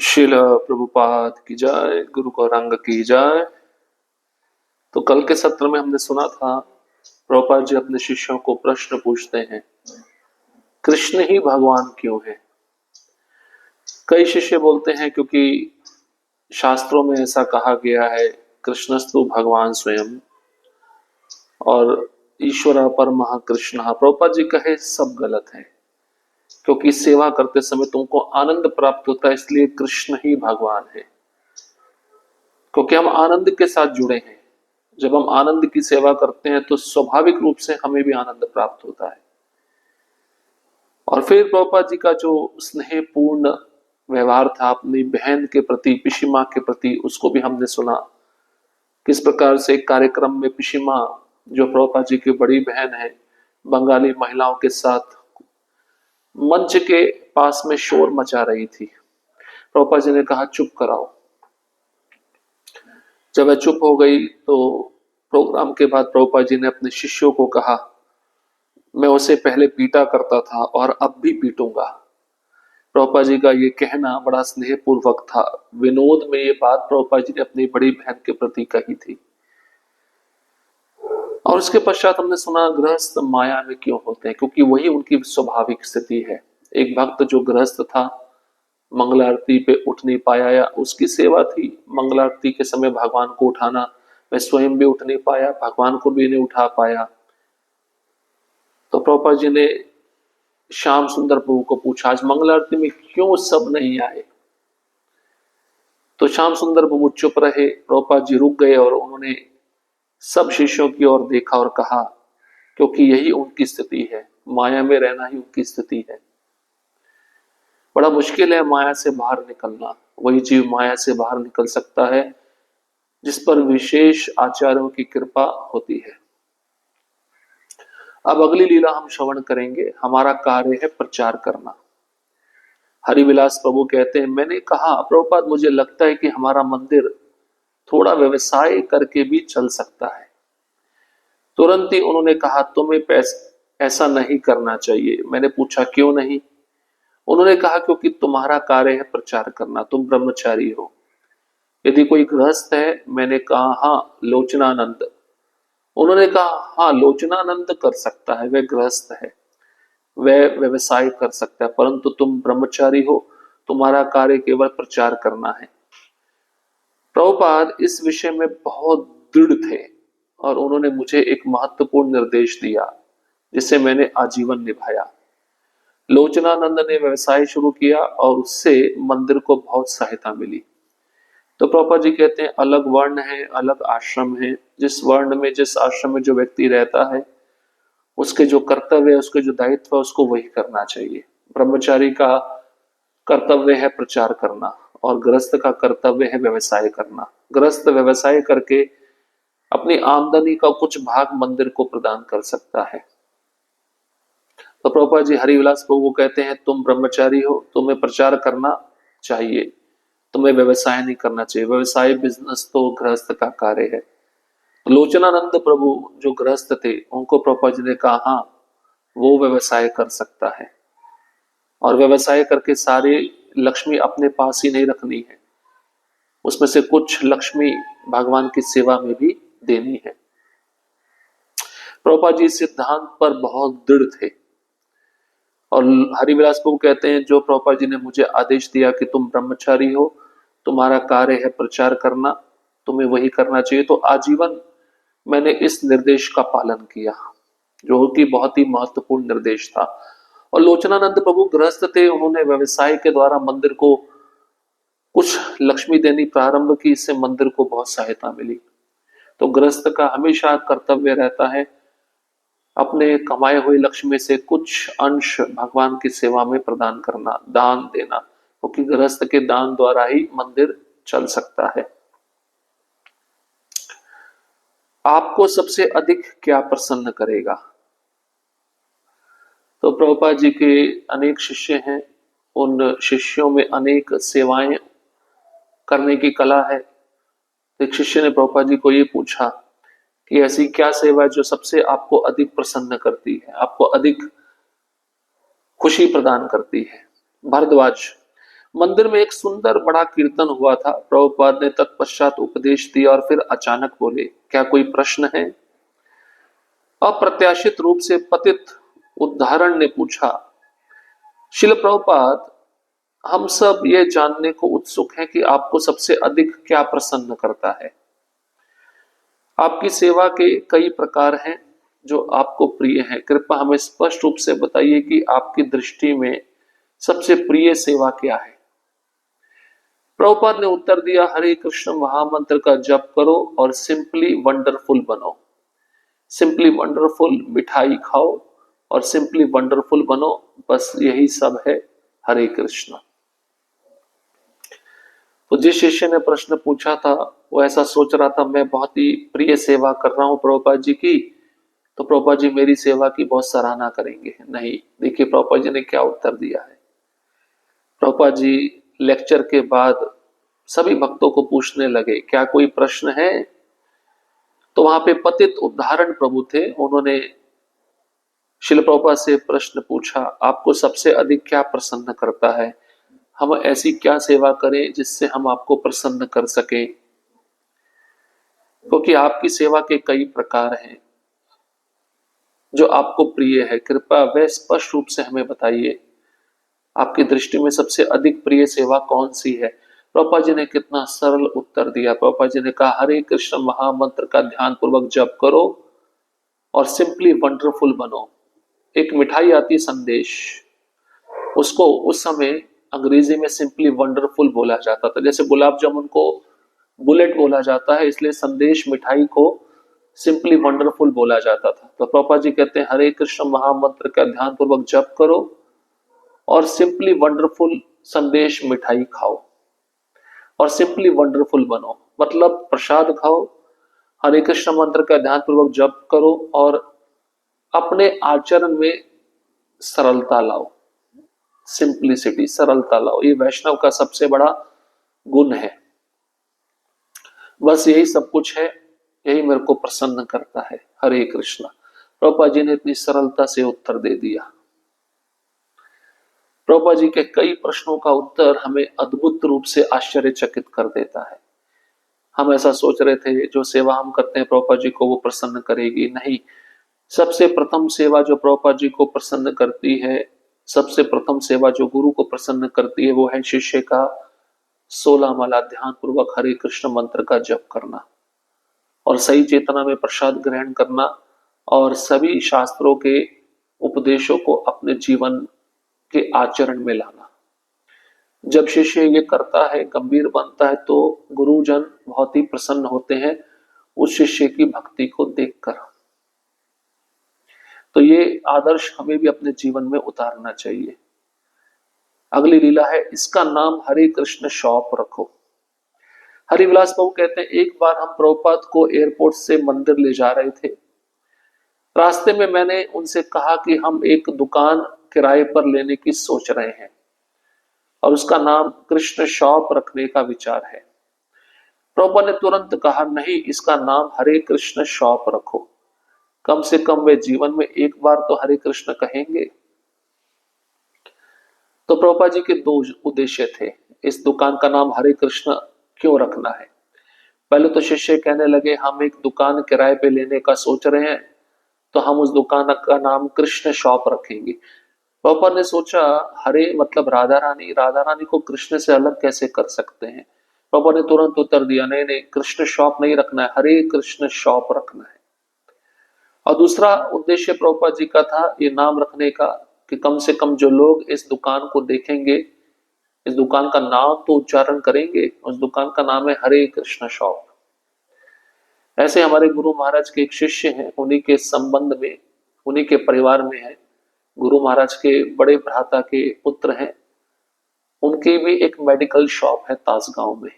शिल प्रभुपाद की जय, गुरु गौरांग की जय। तो कल के सत्र में हमने सुना था प्रभुपाद जी अपने शिष्यों को प्रश्न पूछते हैं, कृष्ण ही भगवान क्यों है। कई शिष्य बोलते हैं क्योंकि शास्त्रों में ऐसा कहा गया है, कृष्णस्तु भगवान स्वयं और ईश्वर परमः कृष्ण। प्रभुपाद जी कहे सब गलत है, क्योंकि सेवा करते समय तुमको आनंद प्राप्त होता है, इसलिए कृष्ण ही भगवान है। क्योंकि हम आनंद के साथ जुड़े हैं, जब हम आनंद की सेवा करते हैं तो स्वाभाविक रूप से हमें भी आनंद प्राप्त होता है। और फिर प्रभुपाद जी का जो स्नेहपूर्ण व्यवहार था अपनी बहन के प्रति, पिशिमा के प्रति, उसको भी हमने सुना। किस प्रकार से एक कार्यक्रम में पिशिमा, जो प्रभुपाद जी की बड़ी बहन है, बंगाली महिलाओं के साथ मंच के पास में शोर मचा रही थी। प्रभुपाद जी ने कहा चुप कराओ। जब वह चुप हो गई तो प्रोग्राम के बाद प्रभुपाद जी ने अपने शिष्यों को कहा, मैं उसे पहले पीटा करता था और अब भी पीटूंगा। प्रभुपाद जी का ये कहना बड़ा स्नेहपूर्वक था। विनोद में ये बात प्रभुपाद जी ने अपनी बड़ी बहन के प्रति कही थी। और उसके पश्चात हमने सुना गृहस्थ माया में क्यों होते हैं, क्योंकि वही उनकी स्वाभाविक स्थिति है। एक भक्त जो गृहस्थ था, मंगल आरती पे उठ नहीं पाया, या उसकी सेवा थी मंगल आरती के समय भगवान को उठाना, वह स्वयं भी उठ नहीं पाया, भगवान को भी नहीं उठा पाया। तो प्रभुपाद जी ने श्याम सुंदर प्रभु को पूछा, आज मंगल आरती में क्यों सब नहीं आए। तो श्याम सुंदर प्रभु चुप रहे। प्रभुपाद जी रुक गए और उन्होंने सब शिष्यों की ओर देखा और कहा, क्योंकि यही उनकी स्थिति है, माया में रहना ही उनकी स्थिति है। बड़ा मुश्किल है माया से बाहर निकलना। वही जीव माया से बाहर निकल सकता है जिस पर विशेष आचार्यों की कृपा होती है। अब अगली लीला हम श्रवण करेंगे। हमारा कार्य है प्रचार करना। हरिविलास प्रभु कहते हैं, मैंने कहा प्रभुपाद मुझे लगता है कि हमारा मंदिर थोड़ा व्यवसाय करके भी चल सकता है। तुरंत ही उन्होंने कहा, तुम्हें ऐसा नहीं करना चाहिए। मैंने पूछा क्यों नहीं। उन्होंने कहा क्योंकि तुम्हारा कार्य है प्रचार करना, तुम ब्रह्मचारी हो। यदि कोई गृहस्थ है, मैंने कहा हाँ लोचनानंद। उन्होंने कहा हाँ लोचनानंद कर सकता है, वह गृहस्थ है, वह व्यवसाय कर सकता है, परंतु तुम ब्रह्मचारी हो, तुम्हारा कार्य केवल प्रचार करना है। प्रभुपाद इस विषय में बहुत दृढ़ थे और उन्होंने मुझे एक महत्वपूर्ण निर्देश दिया जिसे मैंने आजीवन निभाया। लोचनानंद ने व्यवसाय शुरू किया और उससे मंदिर को बहुत सहायता मिली। तो प्रभुपाद जी कहते हैं, अलग वर्ण है, अलग आश्रम है। जिस वर्ण में, जिस आश्रम में जो व्यक्ति रहता है, उसके जो कर्तव्य है, उसके जो दायित्व है, उसको वही करना चाहिए। ब्रह्मचारी का कर्तव्य है प्रचार करना और गृहस्थ का कर्तव्य है व्यवसाय करना। गृहस्थ व्यवसाय करके अपनी आमदनी का कुछ भाग मंदिर को प्रदान कर सकता है। तो प्रभुपाद जी हरिविलास प्रभु कहते हैं, तुम ब्रह्मचारी हो, तुम्हें प्रचार करना चाहिए, तुम्हें व्यवसाय नहीं करना चाहिए। व्यवसाय बिजनेस तो गृहस्थ का कार्य है। लोचनानंद प्रभु जो गृहस्थ थे, उनको प्रभुपाद जी ने कहा हाँ वो व्यवसाय कर सकता है, और व्यवसाय करके सारी लक्ष्मी अपने पास ही नहीं रखनी है, उसमें से कुछ लक्ष्मी भगवान की सेवा में भी देनी है। प्रभुपाद जी इस सिद्धांत पर बहुत दृढ़ थे। और हरिविलास प्रभु कहते हैं, जो प्रभुपाद जी ने मुझे आदेश दिया कि तुम ब्रह्मचारी हो, तुम्हारा कार्य है प्रचार करना, तुम्हें वही करना चाहिए, तो आजीवन मैंने इस निर्देश का पालन किया, जो कि बहुत ही महत्वपूर्ण निर्देश था। और लोचनानंद प्रभु गृहस्थ थे, उन्होंने व्यवसाय के द्वारा मंदिर को कुछ लक्ष्मी देनी प्रारंभ की, इससे मंदिर को बहुत सहायता मिली। तो गृहस्थ का हमेशा कर्तव्य रहता है अपने कमाए हुए लक्ष्मी से कुछ अंश भगवान की सेवा में प्रदान करना, दान देना, क्योंकि गृहस्थ के दान द्वारा ही मंदिर चल सकता है। आपको सबसे अधिक क्या प्रसन्न करेगा। तो प्रभुपाद जी के अनेक शिष्य हैं, उन शिष्यों में अनेक सेवाएं करने की कला है। एक शिष्य ने प्रभुपाद जी को ये पूछा कि ऐसी क्या सेवा है जो सबसे आपको अधिक प्रसन्न करती है, आपको अधिक खुशी प्रदान करती है। भारद्वाज, मंदिर में एक सुंदर बड़ा कीर्तन हुआ था। प्रभुपाद ने तत्पश्चात उपदेश दिया और फिर अचानक बोले, क्या कोई प्रश्न है? अप्रत्याशित रूप से पतित उद्धारण ने पूछा, शिल प्रभुपाद, हम सब ये जानने को उत्सुक हैं कि आपको सबसे अधिक क्या प्रसन्न करता है। आपकी सेवा के कई प्रकार हैं जो आपको प्रिय हैं। कृपया हमें स्पष्ट रूप से बताइए कि आपकी दृष्टि में सबसे प्रिय सेवा क्या है। प्रभुपाद ने उत्तर दिया, हरे कृष्ण महामंत्र का जप करो और सिंपली वंडरफुल बनो। सिंपली वंडरफुल मिठाई खाओ और सिंपली वंडरफुल बनो, बस यही सब है। हरे कृष्ण। तो जिस शिष्य ने प्रश्न पूछा था वो ऐसा सोच रहा था, मैं बहुत ही प्रिय सेवा कर रहा हूं प्रभुपाद जी की, तो प्रभुपाद जी मेरी सेवा की बहुत सराहना करेंगे। नहीं, देखिए प्रभुपाद जी ने क्या उत्तर दिया है। प्रभुपाद जी लेक्चर के बाद सभी भक्तों को पूछने लगे, क्या कोई प्रश्न है? तो वहां पे पतित उद्धारण प्रभु थे, उन्होंने शिल प्रभुपाद से प्रश्न पूछा, आपको सबसे अधिक क्या प्रसन्न करता है? हम ऐसी क्या सेवा करें जिससे हम आपको प्रसन्न कर सकें? क्योंकि आपकी सेवा के कई प्रकार हैं जो आपको प्रिय है। कृपया वह स्पष्ट रूप से हमें बताइए, आपकी दृष्टि में सबसे अधिक प्रिय सेवा कौन सी है? प्रभुपाद जी ने कितना सरल उत्तर दिया। प्रभुपाद जी ने कहा, हरे कृष्ण महामंत्र का ध्यान पूर्वक जप करो और सिंपली वंडरफुल बनो। एक मिठाई आती संदेश, उसको उस समय अंग्रेजी में सिंपली वंडरफुल बोला जाता था। जैसे गुलाब जामुन को बुलेट बोला जाता है, इसलिए संदेश मिठाई को सिंपली वंडरफुल बोला जाता था। तो प्रभुपाद जी कहते हैं, हरे कृष्ण महामंत्र का ध्यान पूर्वक जप करो और सिंपली वंडरफुल संदेश मिठाई खाओ और सिंपली वंडरफुल बनो। मतलब प्रसाद खाओ, हरे कृष्ण मंत्र का ध्यान पूर्वक जप करो और अपने आचरण में सरलता लाओ। सिंप्लिसिटी, सरलता लाओ, ये वैष्णव का सबसे बड़ा गुण है। बस यही सब कुछ है, यही मेरे को प्रसन्न करता है। हरे कृष्ण। प्रभुपाद जी ने इतनी सरलता से उत्तर दे दिया। प्रभुपाद जी के कई प्रश्नों का उत्तर हमें अद्भुत रूप से आश्चर्यचकित कर देता है। हम ऐसा सोच रहे थे जो सेवा हम करते हैं प्रभुपाद जी को वो प्रसन्न करेगी, नहीं। सबसे प्रथम सेवा जो प्रभुपाद जी को प्रसन्न करती है, सबसे प्रथम सेवा जो गुरु को प्रसन्न करती है, वो है शिष्य का 16 माला ध्यान पूर्वक हरे कृष्ण मंत्र का जप करना और सही चेतना में प्रसाद ग्रहण करना और सभी शास्त्रों के उपदेशों को अपने जीवन के आचरण में लाना। जब शिष्य ये करता है, गंभीर बनता है, तो गुरुजन बहुत ही प्रसन्न होते हैं उस शिष्य की भक्ति को देखकर। तो ये आदर्श हमें भी अपने जीवन में उतारना चाहिए। अगली लीला है, इसका नाम हरे कृष्ण शॉप रखो। हरिविलास प्रभु कहते हैं, एक बार हम प्रभुपाद को एयरपोर्ट से मंदिर ले जा रहे थे। रास्ते में मैंने उनसे कहा कि हम एक दुकान किराए पर लेने की सोच रहे हैं और उसका नाम कृष्ण शॉप रखने का विचार है। प्रभुपाद ने तुरंत कहा, नहीं, इसका नाम हरे कृष्ण शॉप रखो। कम से कम वे जीवन में एक बार तो हरे कृष्ण कहेंगे। तो प्रभुपाद जी के दो उद्देश्य थे, इस दुकान का नाम हरे कृष्ण क्यों रखना है। पहले तो शिष्य कहने लगे, हम एक दुकान किराए पे लेने का सोच रहे हैं, तो हम उस दुकान का नाम कृष्ण शॉप रखेंगे। प्रभुपाद ने सोचा, हरे मतलब राधा रानी, राधा रानी को कृष्ण से अलग कैसे कर सकते हैं। प्रभुपाद ने तुरंत उत्तर दिया, नहीं नहीं, कृष्ण शॉप नहीं रखना है, हरे कृष्ण शॉप रखना है। और दूसरा उद्देश्य प्रभुपाद जी का था ये नाम रखने का कि कम से कम जो लोग इस दुकान को देखेंगे, इस दुकान का नाम तो उच्चारण करेंगे। उस दुकान का नाम है हरे कृष्ण शॉप। ऐसे हमारे गुरु महाराज के एक शिष्य हैं, उन्हीं के संबंध में, उन्हीं के परिवार में है, गुरु महाराज के बड़े भ्राता के पुत्र हैं, उनकी भी एक मेडिकल शॉप है तासगांव में।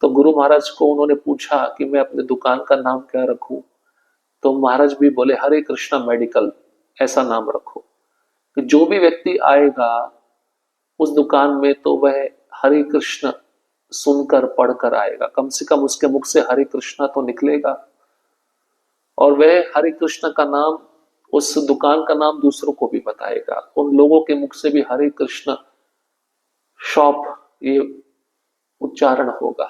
तो गुरु महाराज को उन्होंने पूछा कि मैं अपने दुकान का नाम क्या रखूं, तो महाराज भी बोले हरे कृष्णा मेडिकल ऐसा नाम रखो कि जो भी व्यक्ति आएगा उस दुकान में तो वह हरे कृष्ण सुनकर पढ़कर आएगा, कम से कम उसके मुख से हरे कृष्णा तो निकलेगा और वह हरे कृष्ण का नाम, उस दुकान का नाम दूसरों को भी बताएगा, उन लोगों के मुख से भी हरे कृष्ण शॉप ये उच्चारण होगा।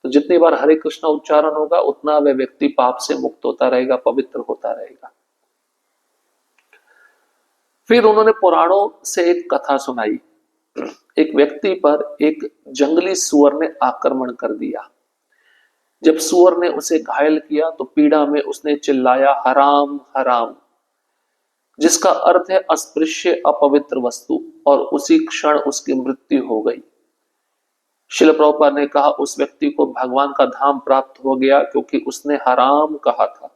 तो जितनी बार हरे कृष्णा उच्चारण होगा उतना वह व्यक्ति पाप से मुक्त होता रहेगा, पवित्र होता रहेगा। फिर उन्होंने पुराणों से एक कथा सुनाई। एक व्यक्ति पर एक जंगली सुअर ने आक्रमण कर दिया। जब सुअर ने उसे घायल किया तो पीड़ा में उसने चिल्लाया हराम हराम, जिसका अर्थ है अस्पृश्य अपवित्र वस्तु, और उसी क्षण उसकी मृत्यु हो गई। शिल प्रभुपाद ने कहा उस व्यक्ति को भगवान का धाम प्राप्त हो गया क्योंकि उसने हराम कहा था।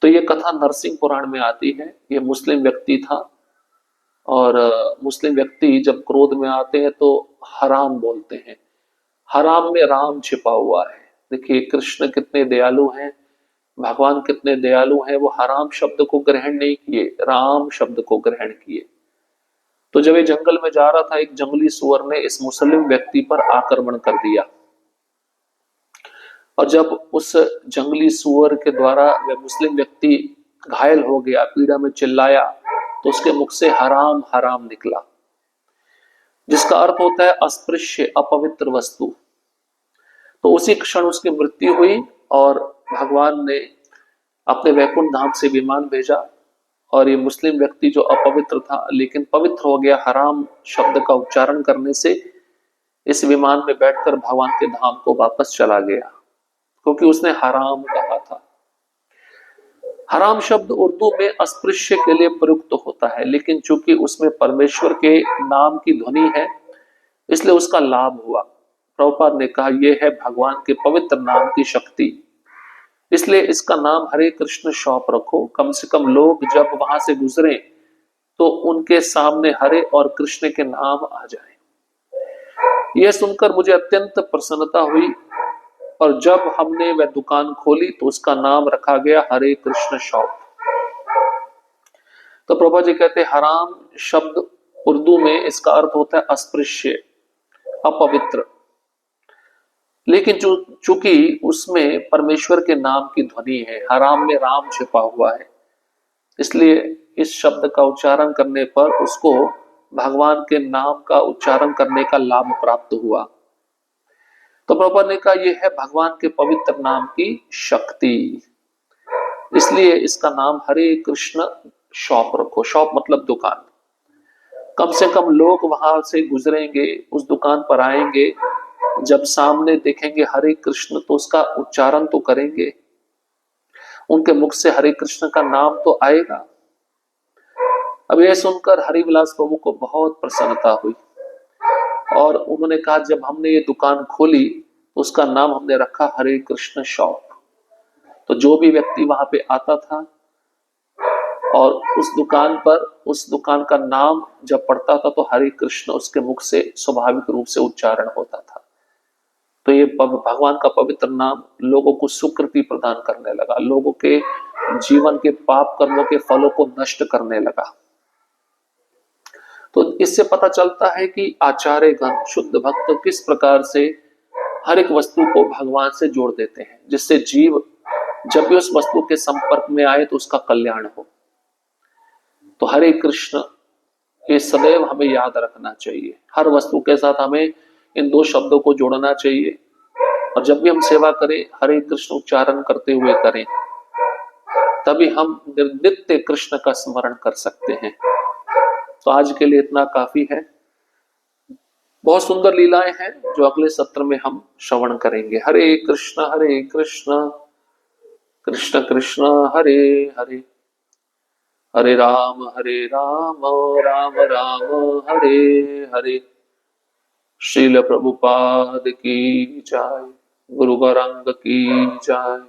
तो ये कथा नरसिंह पुराण में आती है। ये मुस्लिम व्यक्ति था और मुस्लिम व्यक्ति जब क्रोध में आते हैं तो हराम बोलते हैं। हराम में राम छिपा हुआ है। देखिए कृष्ण कितने दयालु हैं, भगवान कितने दयालु हैं, वो हराम शब्द को ग्रहण नहीं किए, राम शब्द को ग्रहण किए। तो जब ये जंगल में जा रहा था एक जंगली सुअर ने इस मुस्लिम व्यक्ति पर आक्रमण कर दिया, और जब उस जंगली सुअर के द्वारा वह मुस्लिम व्यक्ति घायल हो गया, पीड़ा में चिल्लाया, तो उसके मुख से हराम हराम निकला, जिसका अर्थ होता है अस्पृश्य अपवित्र वस्तु। तो उसी क्षण उसकी मृत्यु हुई और भगवान ने अपने वैकुंठ धाम से विमान भेजा, और ये मुस्लिम व्यक्ति जो अपवित्र था लेकिन पवित्र हो गया हराम शब्द का उच्चारण करने से, इस विमान में बैठकर भगवान के धाम को वापस चला गया, क्योंकि उसने हराम कहा था। हराम शब्द उर्दू में अस्पृश्य के लिए प्रयुक्त होता है, लेकिन चूंकि उसमें परमेश्वर के नाम की ध्वनि है इसलिए उसका लाभ हुआ। प्रभुपाद ने कहा यह है भगवान के पवित्र नाम की शक्ति, इसलिए इसका नाम हरे कृष्ण शॉप रखो। कम से कम लोग जब वहां से गुजरे तो उनके सामने हरे और कृष्ण के नाम आ जाए। यह सुनकर मुझे अत्यंत प्रसन्नता हुई, और जब हमने वह दुकान खोली तो उसका नाम रखा गया हरे कृष्ण शॉप। तो प्रभा जी कहते हराम शब्द उर्दू में इसका अर्थ होता है अस्पृश्य अपवित्र, लेकिन चूंकि उसमें परमेश्वर के नाम की ध्वनि है, हराम में राम छिपा हुआ है, इसलिए इस शब्द का उच्चारण करने पर उसको भगवान के नाम का उच्चारण करने का लाभ प्राप्त हुआ। तो प्रभुपाद ने कहा यह है भगवान के पवित्र नाम की शक्ति, इसलिए इसका नाम हरे कृष्ण शॉप रखो। शॉप मतलब दुकान। कम से कम लोग वहां से गुजरेंगे, उस दुकान पर आएंगे, जब सामने देखेंगे हरे कृष्ण तो उसका उच्चारण तो करेंगे, उनके मुख से हरे कृष्ण का नाम तो आएगा। अब यह सुनकर हरिविलास प्रभु को बहुत प्रसन्नता हुई, और उन्होंने कहा जब हमने ये दुकान खोली तो उसका नाम हमने रखा हरे कृष्ण शॉप। तो जो भी व्यक्ति वहां पे आता था और उस दुकान का नाम जब पढ़ता था तो हरे कृष्ण उसके मुख से स्वाभाविक रूप से उच्चारण होता था। तो ये भगवान का पवित्र नाम लोगों को सुकृति प्रदान करने लगा, लोगों के जीवन के पाप कर्मों के फलों को नष्ट करने लगा। तो इससे पता चलता है कि आचार्य गण शुद्ध भक्त किस प्रकार से हर एक वस्तु को भगवान से जोड़ देते हैं, जिससे जीव जब भी उस वस्तु के संपर्क में आए तो उसका कल्याण हो। तो हरे कृष्ण ये सदैव हमें याद रखना चाहिए, हर वस्तु के साथ हमें इन दो शब्दों को जोड़ना चाहिए, और जब भी हम सेवा करें हरे कृष्ण उच्चारण करते हुए करें, तभी हम नित्य कृष्ण का स्मरण कर सकते हैं। तो आज के लिए इतना काफी है। बहुत सुंदर लीलाएं हैं जो अगले सत्र में हम श्रवण करेंगे। हरे कृष्ण कृष्ण कृष्ण हरे हरे, हरे राम राम राम हरे हरे। श्रील प्रभुपाद की जय, गुरु गौरांग की जय।